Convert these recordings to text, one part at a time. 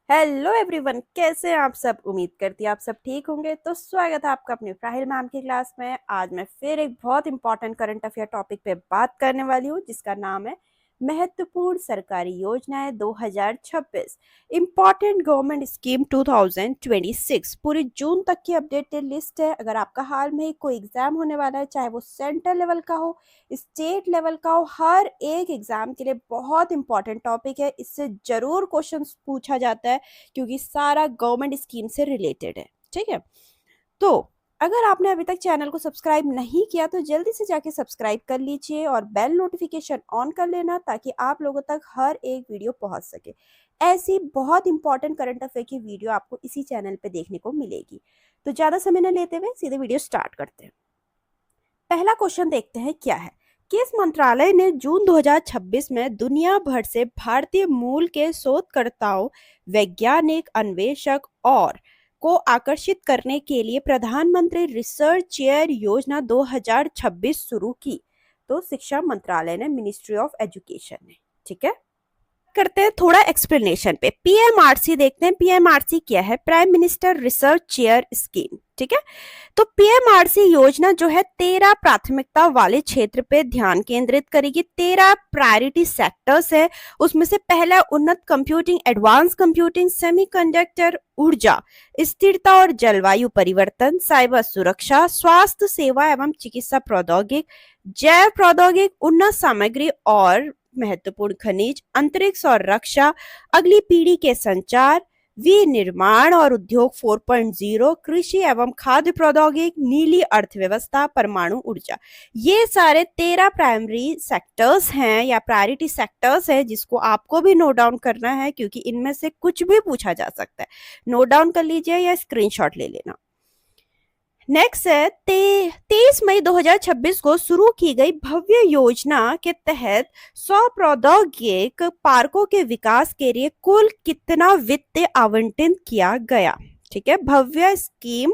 Hello everyone, कैसे हैं आप सब। उम्मीद करती है आप सब ठीक होंगे। तो स्वागत है आपका अपनी फ्राहिल मैम की क्लास में। आज मैं फिर एक बहुत इंपॉर्टेंट करंट अफेयर टॉपिक पे बात करने वाली हूँ, जिसका नाम है महत्वपूर्ण सरकारी योजनाएं 2026, इम्पॉर्टेंट गवर्नमेंट स्कीम 2026। पूरी जून तक की अपडेटेड लिस्ट है। अगर आपका हाल में कोई एग्जाम होने वाला है, चाहे वो सेंट्रल लेवल का हो, स्टेट लेवल का हो, हर एक एग्जाम के लिए बहुत इंपॉर्टेंट टॉपिक है। इससे जरूर क्वेश्चन पूछा जाता है, क्योंकि सारा गवर्नमेंट स्कीम से रिलेटेड है। ठीक है, तो अगर आपने अभी तक चैनल को सब्सक्राइब नहीं किया तो जल्दी से जाके सब्सक्राइब कर लीजिए और बेल नोटिफिकेशन ऑन कर लेना, ताकि आप लोगों तक हर एक वीडियो पहुंच सके। ऐसी बहुत इंपॉर्टेंट करंट अफेयर की वीडियो आपको इसी चैनल पे देखने को मिलेगी। तो ज्यादा समय न लेते हुए सीधे वीडियो स्टार्ट करते हैं। पहला क्वेश्चन देखते हैं क्या है। किस मंत्रालय ने जून 2026 में दुनिया भर से भारतीय मूल के शोधकर्ताओं, वैज्ञानिक, अन्वेषक और को आकर्षित करने के लिए प्रधानमंत्री रिसर्च चेयर योजना 2026 शुरू की? तो शिक्षा मंत्रालय ने, मिनिस्ट्री ऑफ एजुकेशन ने। ठीक है, करते हैं थोड़ा एक्सप्लेनेशन पे। पीएमआरसी देखते हैं। पीएमआरसी क्या है? Prime minister research chair scheme. ठीक है, तो पीएमआरसी योजना जो है 13 प्राथमिकता वाले क्षेत्र पे ध्यान केंद्रित करेगी। 13 प्रायोरिटी सेक्टर्स है। उसमें से पहला उन्नत कंप्यूटिंग, एडवांस कंप्यूटिंग, सेमीकंडक्टर, ऊर्जा, स्थिरता और जलवायु परिवर्तन, साइबर सुरक्षा, स्वास्थ्य सेवा एवं चिकित्सा प्रौद्योगिक, जैव प्रौद्योगिक, उन्नत सामग्री और महत्वपूर्ण खनिज, अंतरिक्ष और रक्षा, अगली पीढ़ी के संचार, विनिर्माण और उद्योग 4.0, कृषि एवं खाद्य प्रौद्योगिकी, नीली अर्थव्यवस्था, परमाणु ऊर्जा। ये सारे 13 प्राइमरी सेक्टर्स हैं या प्रायोरिटी सेक्टर्स हैं, जिसको आपको भी नोट डाउन करना है, क्योंकि इनमें से कुछ भी पूछा जा सकता है। नोट डाउन कर लीजिए या स्क्रीनशॉट ले लेना। नेक्स्ट है 23 मई 2026 को शुरू की गई भव्य योजना के तहत 100 प्रौद्योगिक पार्कों के विकास के लिए कुल कितना वित्त आवंटित किया गया? ठीक है, भव्य स्कीम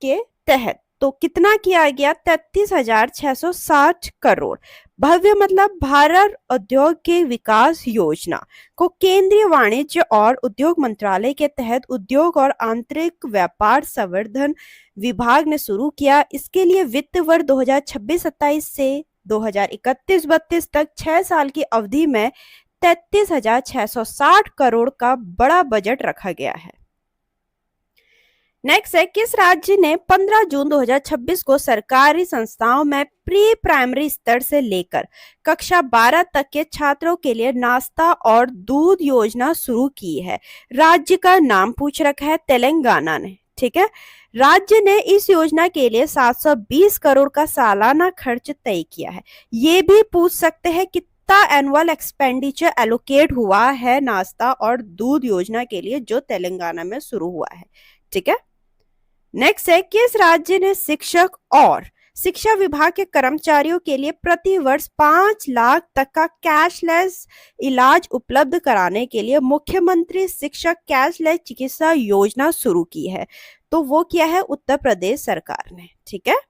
के तहत तो कितना किया गया? 33,660 करोड़। भव्य मतलब भारत उद्योग के विकास योजना को केंद्रीय वाणिज्य और उद्योग मंत्रालय के तहत उद्योग और आंतरिक व्यापार संवर्धन विभाग ने शुरू किया। इसके लिए वित्त वर्ष 2026-27 से 2031-32 तक 6 साल की अवधि में 33,660 करोड़ का बड़ा बजट रखा गया है। नेक्स्ट है, किस राज्य ने 15 जून 2026 को सरकारी संस्थाओं में प्री प्राइमरी स्तर से लेकर कक्षा 12 तक के छात्रों के लिए नाश्ता और दूध योजना शुरू की है? राज्य का नाम पूछ रखा है, तेलंगाना ने। ठीक है, राज्य ने इस योजना के लिए 720 करोड़ का सालाना खर्च तय किया है। ये भी पूछ सकते हैं कितना एनुअल एक्सपेंडिचर एलोकेट हुआ है नाश्ता और दूध योजना के लिए, जो तेलंगाना में शुरू हुआ है। ठीक है, नेक्स्ट है, किस राज्य ने शिक्षक और शिक्षा विभाग के कर्मचारियों के लिए प्रति वर्ष 5 लाख तक का कैशलेस इलाज उपलब्ध कराने के लिए मुख्यमंत्री शिक्षक कैशलेस चिकित्सा योजना शुरू की है? तो वो क्या है? उत्तर प्रदेश सरकार ने। ठीक है,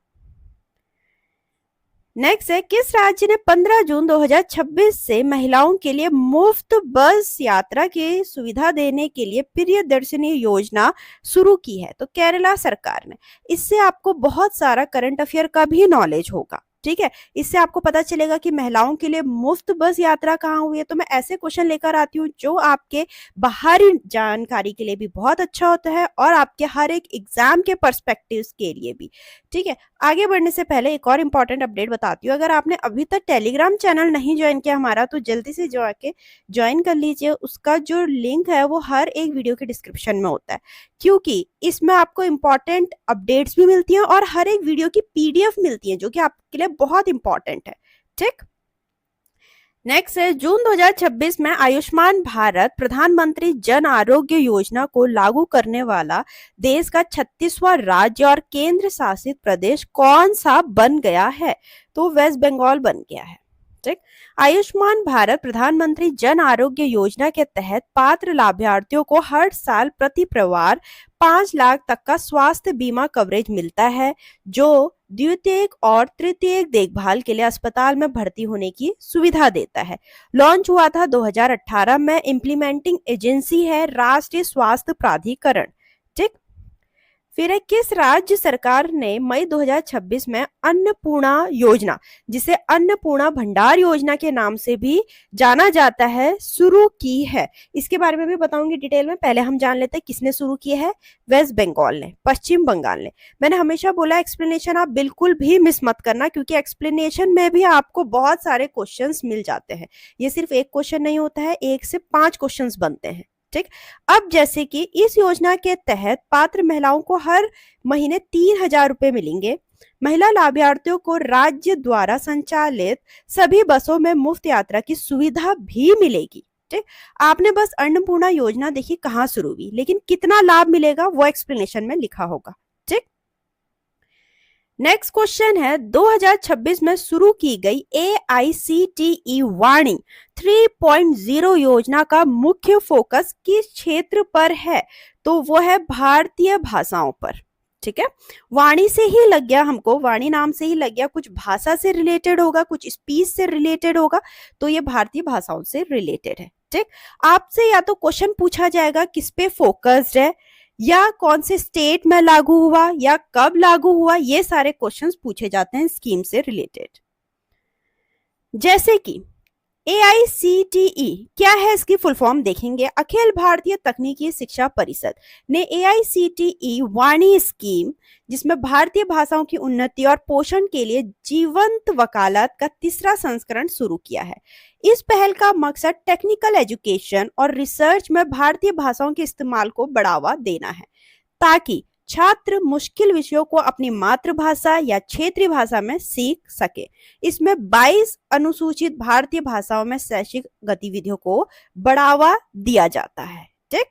नेक्स्ट है, किस राज्य ने 15 जून 2026 से महिलाओं के लिए मुफ्त बस यात्रा की सुविधा देने के लिए प्रियदर्शिनी योजना शुरू की है? तो केरला सरकार ने। इससे आपको बहुत सारा करंट अफेयर का भी नॉलेज होगा। ठीक है, इससे आपको पता चलेगा कि महिलाओं के लिए मुफ्त बस यात्रा कहाँ हुई है। तो मैं ऐसे क्वेश्चन लेकर आती हूँ जो आपके बाहरी जानकारी के लिए भी बहुत अच्छा होता है और आपके हर एक एग्जाम के पर्सपेक्टिव्स के लिए भी। ठीक है, आगे बढ़ने से पहले एक और इम्पॉर्टेंट अपडेट बताती हूँ। अगर आपने अभी तक टेलीग्राम चैनल नहीं ज्वाइन किया हमारा, तो जल्दी से जाके ज्वाइन कर लीजिए। उसका जो लिंक है वो हर एक वीडियो के डिस्क्रिप्शन में होता है, क्योंकि इसमें आपको इम्पॉर्टेंट अपडेट्स भी मिलती हैं और हर एक वीडियो की पीडीएफ मिलती है, जो कि आपके लिए बहुत इंपॉर्टेंट है। ठीक, नेक्स्ट है, जून 2026 में आयुष्मान भारत प्रधानमंत्री जन आरोग्य योजना को लागू करने वाला देश का 36वां राज्य और केंद्र शासित प्रदेश कौन सा बन गया है? तो वेस्ट बंगाल बन गया है। ठीक, आयुष्मान भारत प्रधानमंत्री जन आरोग्य योजना के तहत पात्र लाभार्थियों को हर साल प्रति परिवार 5 लाख तक का स्वास्थ्य बीमा कवरेज मिलता है, जो द्वितीयक और तृतीयक देखभाल के लिए अस्पताल में भर्ती होने की सुविधा देता है। लॉन्च हुआ था 2018 में। इम्प्लीमेंटिंग एजेंसी है राष्ट्रीय स्वास्थ्य प्राधिकरण। ठीक। फिर है, किस राज्य सरकार ने मई 2026 में अन्नपूर्णा योजना, जिसे अन्नपूर्णा भंडार योजना के नाम से भी जाना जाता है, शुरू की है? इसके बारे में भी बताऊंगी डिटेल में। पहले हम जान लेते हैं किसने शुरू की है। वेस्ट बंगाल ने, पश्चिम बंगाल ने। मैंने हमेशा बोला एक्सप्लेनेशन आप बिल्कुल भी मिस मत करना, क्योंकि एक्सप्लेनेशन में भी आपको बहुत सारे क्वेश्चंस मिल जाते हैं। ये सिर्फ एक क्वेश्चन नहीं होता है, 1 से 5 क्वेश्चंस बनते हैं। ठीक। अब जैसे कि इस योजना के तहत पात्र महिलाओं को हर महीने 3,000 रुपए मिलेंगे। महिला लाभार्थियों को राज्य द्वारा संचालित सभी बसों में मुफ्त यात्रा की सुविधा भी मिलेगी। ठीक। आपने बस अन्नपूर्णा योजना देखी कहाँ शुरू हुई, लेकिन कितना लाभ मिलेगा वो एक्सप्लेनेशन में लिखा होगा। ठीक। नेक्स्ट क्वेश्चन है, 2026 में शुरू की गई AICTE वाणी 3.0 योजना का मुख्य फोकस किस क्षेत्र पर है? तो वो है भारतीय भाषाओं पर। ठीक है, वाणी से ही लग गया हमको, वाणी नाम से ही लग गया, कुछ भाषा से रिलेटेड होगा, कुछ स्पीच से रिलेटेड होगा, तो ये भारतीय भाषाओं से रिलेटेड है। ठीक। आपसे या तो क्वेश्चन पूछा जाएगा किस पे फोकस्ड है, या कौन से स्टेट में लागू हुआ, या कब लागू हुआ, ये सारे क्वेश्चंस पूछे जाते हैं स्कीम से रिलेटेड। जैसे कि AICTE क्या है, इसकी फुल फॉर्म देखेंगे। अखिल भारतीय तकनीकी शिक्षा परिषद ने AICTE वाणी स्कीम, जिसमें भारतीय भाषाओं की उन्नति और पोषण के लिए जीवंत वकालत का 3रा संस्करण शुरू किया है। इस पहल का मकसद टेक्निकल एजुकेशन और रिसर्च में भारतीय भाषाओं के इस्तेमाल को बढ़ावा देना है, ताकि छात्र मुश्किल विषयों को अपनी मातृभाषा या क्षेत्रीय भाषा में सीख सके। इसमें 22 अनुसूचित भारतीय भाषाओं में शैक्षिक गतिविधियों को बढ़ावा दिया जाता है। ठीक।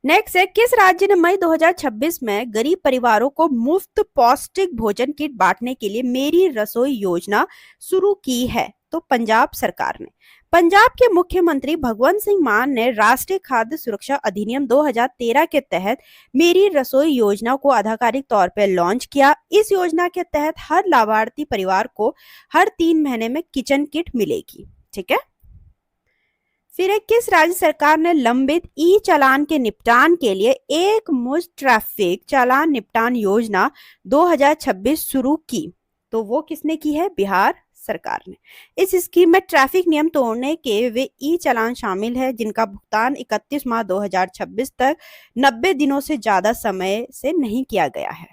नेक्स्ट है, किस राज्य ने मई 2026 में गरीब परिवारों को मुफ्त पौष्टिक भोजन किट बांटने के लिए मेरी रसोई योजना शुरू की है? तो पंजाब सरकार ने। पंजाब के मुख्यमंत्री भगवंत सिंह मान ने राष्ट्रीय खाद्य सुरक्षा अधिनियम 2013 के तहत मेरी रसोई योजना को आधिकारिक तौर पर लॉन्च किया। इस योजना के तहत हर लाभार्थी परिवार को हर 3 महीने में किचन किट मिलेगी। ठीक है। फिर किस राज्य सरकार ने लंबित ई चालान के निपटान के लिए एक मुश्त ट्रैफिक चालान निपटान योजना 2026 शुरू की? तो वो किसने की है? बिहार सरकार ने। इस स्कीम में ट्रैफिक नियम तोड़ने के वे ई चालान शामिल है, जिनका भुगतान 31 मार्च 2026 तक 90 दिनों से ज्यादा समय से नहीं किया गया है।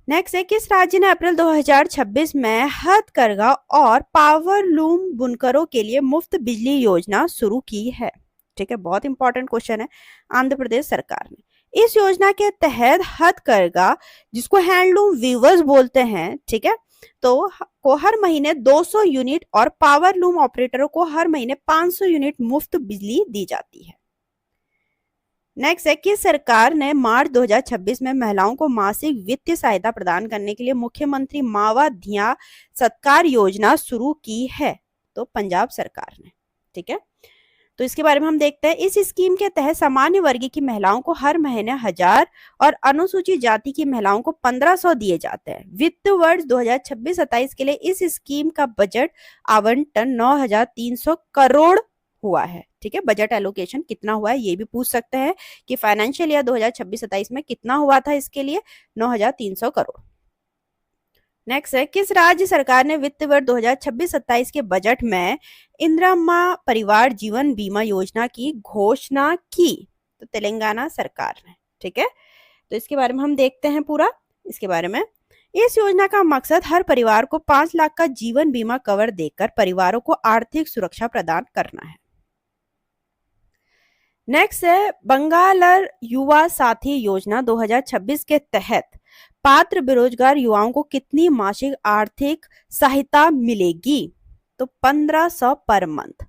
नेक्स्ट है, किस राज्य ने अप्रैल 2026 में हथकरघा और पावर लूम बुनकरों के लिए मुफ्त बिजली योजना शुरू की है? ठीक है, बहुत इंपॉर्टेंट क्वेश्चन है। आंध्र प्रदेश सरकार ने। इस योजना के तहत हथकरघा, जिसको हैंडलूम वीवर्स बोलते हैं, ठीक है, तो को हर महीने 200 यूनिट और पावर लूम ऑपरेटरों को हर महीने 500 यूनिट मुफ्त बिजली दी जाती है। नेक्स्ट है, किस सरकार ने मार्च 2026 में महिलाओं को मासिक वित्तीय सहायता प्रदान करने के लिए मुख्यमंत्री मावा धिया सत्कार योजना शुरू की है? तो पंजाब सरकार ने। ठीक है, तो इसके बारे में हम देखते हैं। इस स्कीम के तहत सामान्य वर्ग की महिलाओं को हर महीने 1000 और अनुसूचित जाति की महिलाओं को 1500 दिए जाते हैं। वित्त वर्ष 2026-27 के लिए इस स्कीम का बजट आवंटन 9300 करोड़ हुआ है। ठीक है, बजट एलोकेशन कितना हुआ है ये भी पूछ सकते हैं कि फाइनेंशियल ईयर 2026-27 में कितना हुआ था इसके लिए? 9300 करोड़। नेक्स्ट है, किस राज्य सरकार ने वित्त वर्ष 2026-27 के बजट में इंदिरा परिवार जीवन बीमा योजना की घोषणा की? तो तेलंगाना सरकार ने। ठीक है, तो इसके बारे में हम देखते हैं पूरा इसके बारे में। इस योजना का मकसद हर परिवार को 5 लाख का जीवन बीमा कवर देकर परिवारों को आर्थिक सुरक्षा प्रदान करना है। नेक्स्ट है, बंगालर युवा साथी योजना 2026 के तहत पात्र बेरोजगार युवाओं को कितनी मासिक आर्थिक सहायता मिलेगी? तो 1500 पर मंथ।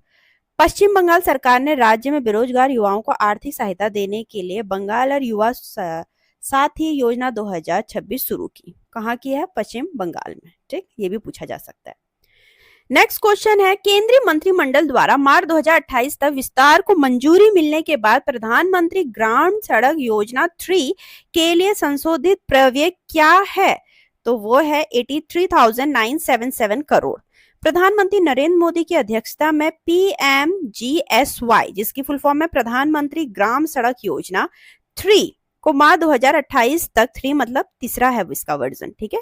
पश्चिम बंगाल सरकार ने राज्य में बेरोजगार युवाओं को आर्थिक सहायता देने के लिए बंगालर युवा साथी योजना 2026 शुरू की। कहाँ की है? पश्चिम बंगाल में। ठीक, ये भी पूछा जा सकता है। नेक्स्ट क्वेश्चन है, केंद्रीय मंत्रिमंडल द्वारा मार्च 2028 तक विस्तार को मंजूरी मिलने के बाद प्रधानमंत्री ग्राम सड़क योजना 3 के लिए संशोधित प्रव्यय क्या है? तो वो है 83,977 करोड़। प्रधानमंत्री नरेंद्र मोदी की अध्यक्षता में PMGSY, जिसकी फुल फॉर्म है प्रधानमंत्री ग्राम सड़क योजना 3 को मार्च 2028 तक, 3 मतलब तीसरा है इसका वर्जन, ठीक है,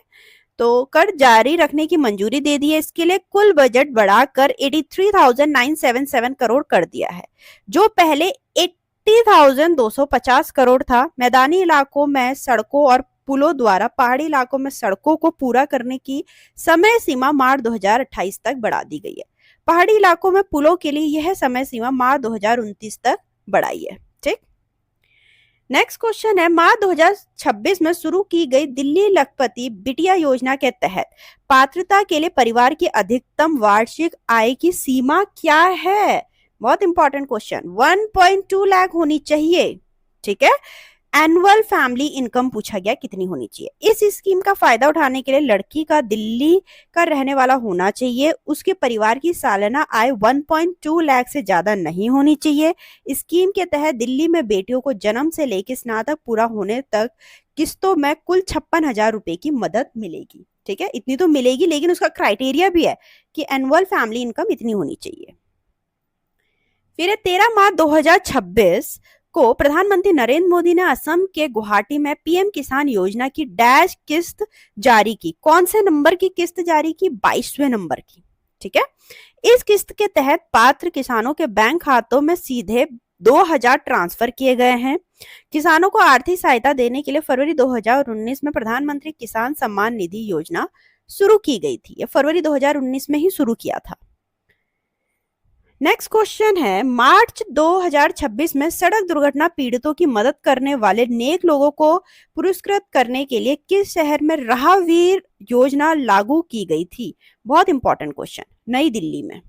तो कर जारी रखने की मंजूरी दे दी है। इसके लिए कुल बजट बढ़ाकर 83,977 करोड़ कर दिया है, जो पहले 80,250 करोड़ था। मैदानी इलाकों में सड़कों और पुलों द्वारा पहाड़ी इलाकों में सड़कों को पूरा करने की समय सीमा मार्च 2028 तक बढ़ा दी गई है। पहाड़ी इलाकों में पुलों के लिए यह समय सीमा मार्च 2029 तक बढ़ाई है। ठीक। नेक्स्ट क्वेश्चन है, मार्च 2026 में शुरू की गई दिल्ली लखपति बिटिया योजना के तहत पात्रता के लिए परिवार की अधिकतम वार्षिक आय की सीमा क्या है? बहुत इंपॉर्टेंट क्वेश्चन। 1.2 लाख होनी चाहिए, ठीक है। एनुअल फैमिली इनकम पूछा गया कितनी होनी चाहिए। इस स्कीम का फायदा उठाने के लिए लड़की का दिल्ली का रहने वाला होना चाहिए, उसके परिवार की सालाना आय 1.2 लाख से ज्यादा नहीं होनी चाहिए। स्कीम के तहत दिल्ली में बेटियों को जन्म से लेकर स्नातक पूरा होने तक किस्तों में कुल 56,000 रुपए की मदद मिलेगी। ठीक है, इतनी तो मिलेगी, लेकिन उसका क्राइटेरिया भी है कि एनुअल फैमिली इनकम इतनी होनी चाहिए। फिर 13 मार्च 2026 को प्रधानमंत्री नरेंद्र मोदी ने असम के गुवाहाटी में पीएम किसान योजना की डैश किस्त जारी की। कौन से नंबर की किस्त जारी की? 22वें नंबर की। ठीक है, इस किस्त के तहत पात्र किसानों के बैंक खातों में सीधे 2,000 ट्रांसफर किए गए हैं। किसानों को आर्थिक सहायता देने के लिए फरवरी 2019 में प्रधानमंत्री किसान सम्मान निधि योजना शुरू की गई थी। यह फरवरी 2019 में ही शुरू किया था। नेक्स्ट क्वेश्चन है, मार्च 2026 में सड़क दुर्घटना पीड़ितों की मदद करने वाले नेक लोगों को पुरस्कृत करने के लिए किस शहर में राहवीर योजना लागू की गई थी? बहुत इंपॉर्टेंट क्वेश्चन। नई दिल्ली में।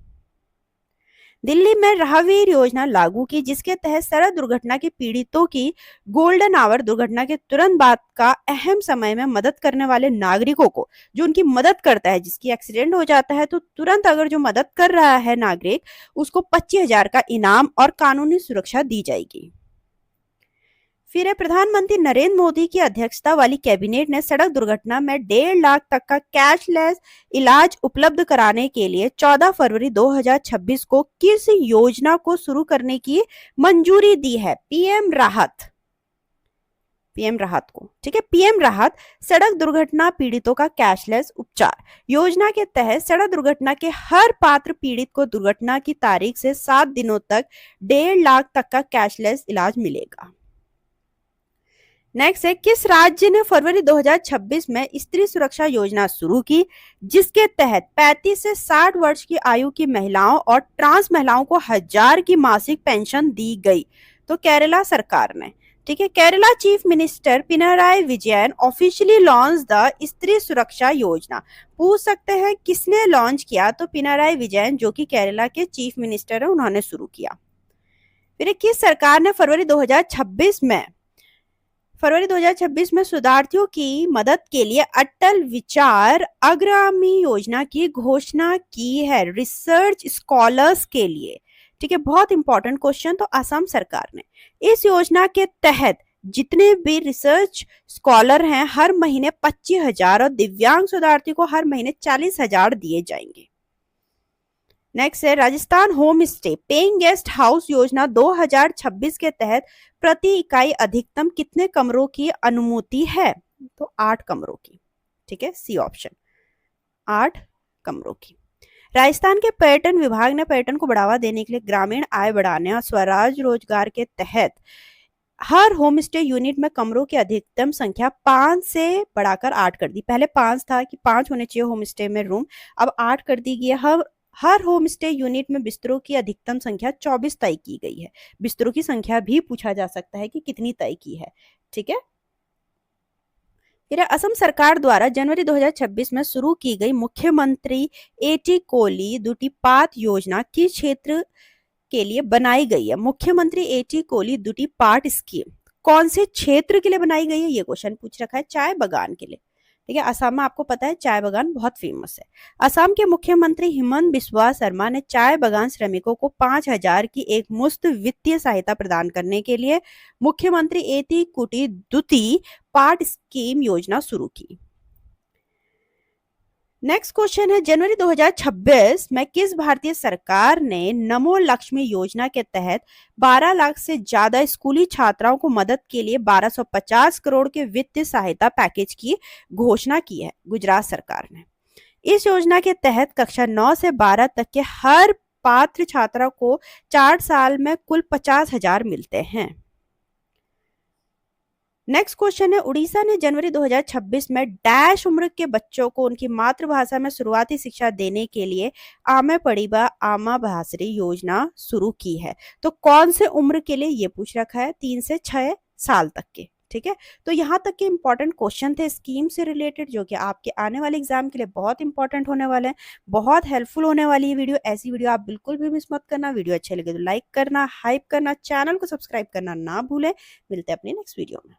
दिल्ली में राहवीर योजना लागू की, जिसके तहत सड़क दुर्घटना के पीड़ितों की गोल्डन आवर, दुर्घटना के तुरंत बाद का अहम समय में मदद करने वाले नागरिकों को, जो उनकी मदद करता है, जिसकी एक्सीडेंट हो जाता है तो तुरंत अगर जो मदद कर रहा है नागरिक, उसको 25,000 का इनाम और कानूनी सुरक्षा दी जाएगी। फिर है, प्रधानमंत्री नरेंद्र मोदी की अध्यक्षता वाली कैबिनेट ने सड़क दुर्घटना में 1.5 लाख तक का कैशलेस इलाज उपलब्ध कराने के लिए 14 फरवरी 2026 को किस योजना को शुरू करने की मंजूरी दी है? पीएम राहत को। ठीक है, पीएम राहत सड़क दुर्घटना पीड़ितों का कैशलेस उपचार योजना के तहत सड़क दुर्घटना के हर पात्र पीड़ित को दुर्घटना की तारीख से 7 दिनों तक 1.5 लाख तक का कैशलेस इलाज मिलेगा। नेक्स्ट है, किस राज्य ने फरवरी 2026 में स्त्री सुरक्षा योजना शुरू की, जिसके तहत 35 से 60 वर्ष की आयु की महिलाओं और ट्रांस महिलाओं को 1,000 की मासिक पेंशन दी गई? तो केरला सरकार ने। ठीक है, Kerala chief minister Pinarayi Vijayan officially launch the स्त्री सुरक्षा योजना। पूछ सकते हैं किसने लॉन्च किया? तो पिनराई विजयन, जो कि केरला के चीफ मिनिस्टर है, उन्होंने शुरू किया। फिर किस सरकार ने फरवरी 2026 में शोधार्थियों की मदद के लिए अटल विचार अग्रगामी योजना की घोषणा की है? रिसर्च स्कॉलर्स के लिए। ठीक है, बहुत इंपॉर्टेंट क्वेश्चन। तो असम सरकार ने इस योजना के तहत जितने भी रिसर्च स्कॉलर हैं, हर महीने 25,000 और दिव्यांग शोधार्थी को हर महीने 40,000 दिए जाएंगे। नेक्स्ट है, Rajasthan home stay paying guest house योजना 2026 के तहत प्रति इकाई अधिकतम कितने कमरों की अनुमति है? तो 8 कमरों की। ठीक है, सी ऑप्शन, 8 कमरों की। राजस्थान के पर्यटन विभाग ने पर्यटन को बढ़ावा देने के लिए ग्रामीण आय बढ़ाने और स्वराज रोजगार के तहत हर होम स्टे यूनिट में कमरों की अधिकतम संख्या 5 से बढ़ाकर 8 कर दी। पहले 5 था कि 5 होने चाहिए होम स्टे में रूम, अब 8 कर दी गई है। हर होम स्टे यूनिट में बिस्तरों की अधिकतम संख्या 24 तय की गई है। बिस्तरों की संख्या भी पूछा जा सकता है कि कितनी तय की है। ठीक है, फिर असम सरकार द्वारा जनवरी 2026 में शुरू की गई मुख्यमंत्री एटी कोली दुटीपात योजना किस क्षेत्र के लिए बनाई गई है? मुख्यमंत्री एटी कोली दुटीपाट स्कीम कौन से क्षेत्र के लिए बनाई गई है? ये क्वेश्चन पूछ रखा है, चाय बगान के लिए। ठीक है। असम में आपको पता है चाय बागान बहुत फेमस है। असम के मुख्यमंत्री हिमंत बिस्वा शर्मा ने चाय बागान श्रमिकों को 5,000 की एक मुफ्त वित्तीय सहायता प्रदान करने के लिए मुख्यमंत्री एती कुटी दुती पाट स्कीम योजना शुरू की। नेक्स्ट क्वेश्चन है, जनवरी 2026 में किस भारतीय सरकार ने नमो लक्ष्मी योजना के तहत 12 लाख से ज्यादा स्कूली छात्राओं को मदद के लिए 1250 करोड़ के वित्तीय सहायता पैकेज की घोषणा की है? गुजरात सरकार ने। इस योजना के तहत कक्षा 9 से 12 तक के हर पात्र छात्रा को 4 साल में कुल 50,000 मिलते हैं। नेक्स्ट क्वेश्चन है, उड़ीसा ने जनवरी 2026 में डैश उम्र के बच्चों को उनकी मातृभाषा में शुरुआती शिक्षा देने के लिए आमे पढ़ीबा आमा भाषरी योजना शुरू की है। तो कौन से उम्र के लिए ये पूछ रखा है? 3 से 6 साल तक के। ठीक है, तो यहाँ तक के इंपॉर्टेंट क्वेश्चन थे स्कीम से रिलेटेड, जो कि आपके आने वाले एग्जाम के लिए बहुत इंपॉर्टेंट होने वाले हैं, बहुत हेल्पफुल होने वाली है वीडियो। ऐसी वीडियो आप बिल्कुल भी मिस मत करना। वीडियो अच्छे लगे तो लाइक करना, हाइप करना, चैनल को सब्सक्राइब करना ना भूलें। मिलते हैं अपनी नेक्स्ट वीडियो में।